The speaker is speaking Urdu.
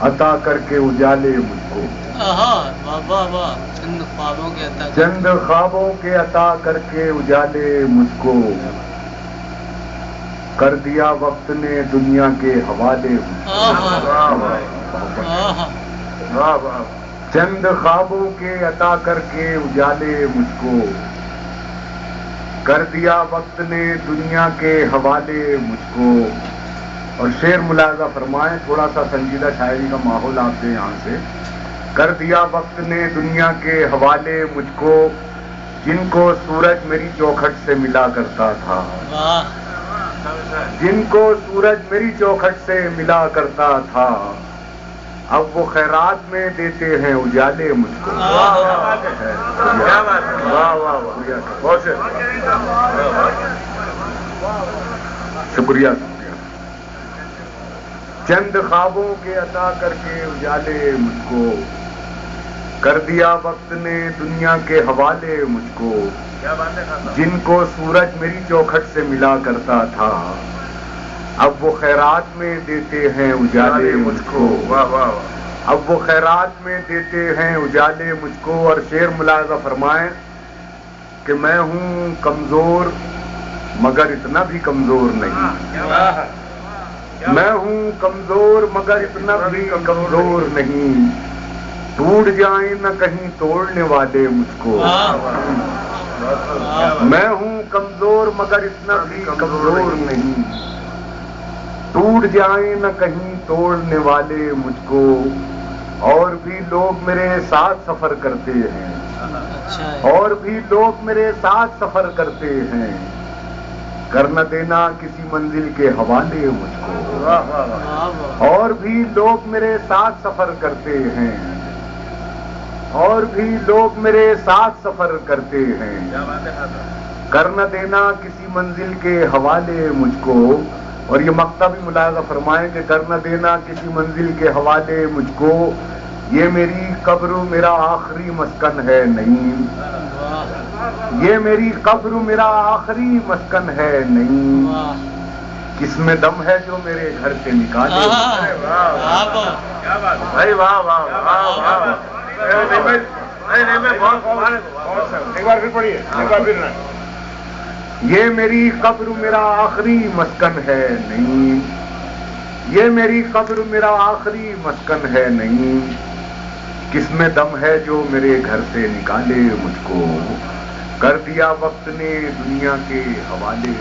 عطا کر کے اجالے مجھ کو، چند خوابوں کے عطا کر کے اجالے مجھ کو، کر دیا وقت نے دنیا کے حوالے مجھ کو، چند خوابوں کے عطا کر کے اجالے مجھ کو، کر دیا وقت نے دنیا کے حوالے مجھ کو۔ اور شعر ملاحظہ فرمائیں، تھوڑا سا سنجیدہ شاعری کا ماحول آپ دیں یہاں سے۔ کر دیا وقت نے دنیا کے حوالے مجھ کو، جن کو سورج میری چوکھٹ سے ملا کرتا تھا، جن کو سورج میری چوکھٹ سے ملا کرتا تھا، اب وہ خیرات میں دیتے ہیں اجالے مجھ کو۔ شکریہ۔ چند خوابوں کے عطا کر کے اجالے مجھ کو، کر دیا وقت نے دنیا کے حوالے مجھ کو، جن کو سورج میری چوکھٹ سے ملا کرتا تھا، اب وہ خیرات میں دیتے ہیں اجالے مجھ کو، اب وہ خیرات میں دیتے ہیں اجالے مجھ کو۔ اور شعر ملاحظہ فرمائیں کہ میں ہوں کمزور مگر اتنا بھی کمزور نہیں، میں ہوں کمزور مگر اتنا بھی کمزور نہیں، ٹوٹ جائیں نہ کہیں توڑنے والے مجھ کو، میں ہوں کمزور مگر اتنا بھی کمزور نہیں، ٹوٹ جائیں نہ کہیں توڑنے والے مجھ کو۔ اور بھی لوگ میرے ساتھ سفر کرتے ہیں، اور بھی لوگ میرے ساتھ سفر کرتے ہیں، کر نہ دینا کسی منزل کے حوالے مجھ کو، اور بھی لوگ میرے ساتھ سفر کرتے ہیں، اور بھی لوگ میرے ساتھ سفر کرتے ہیں، کر نہ دینا کسی منزل کے حوالے مجھ کو۔ اور یہ مقطع بھی ملاحظہ فرمائیں کہ کر نہ دینا کسی منزل کے حوالے مجھ کو، یہ میری قبر میرا آخری مسکن ہے نہیں، یہ میری قبر میرا آخری مسکن ہے نہیں، کس میں دم ہے جو میرے گھر سے نکالے۔ ایک بار پھر پڑھیے، ایک بار پھر۔ یہ میری قبر میرا آخری مسکن ہے نہیں، یہ میری قبر میرا آخری مسکن ہے نہیں، کس میں دم ہے جو میرے گھر سے نکالے مجھ کو، کر دیا وقت نے دنیا کے حوالے۔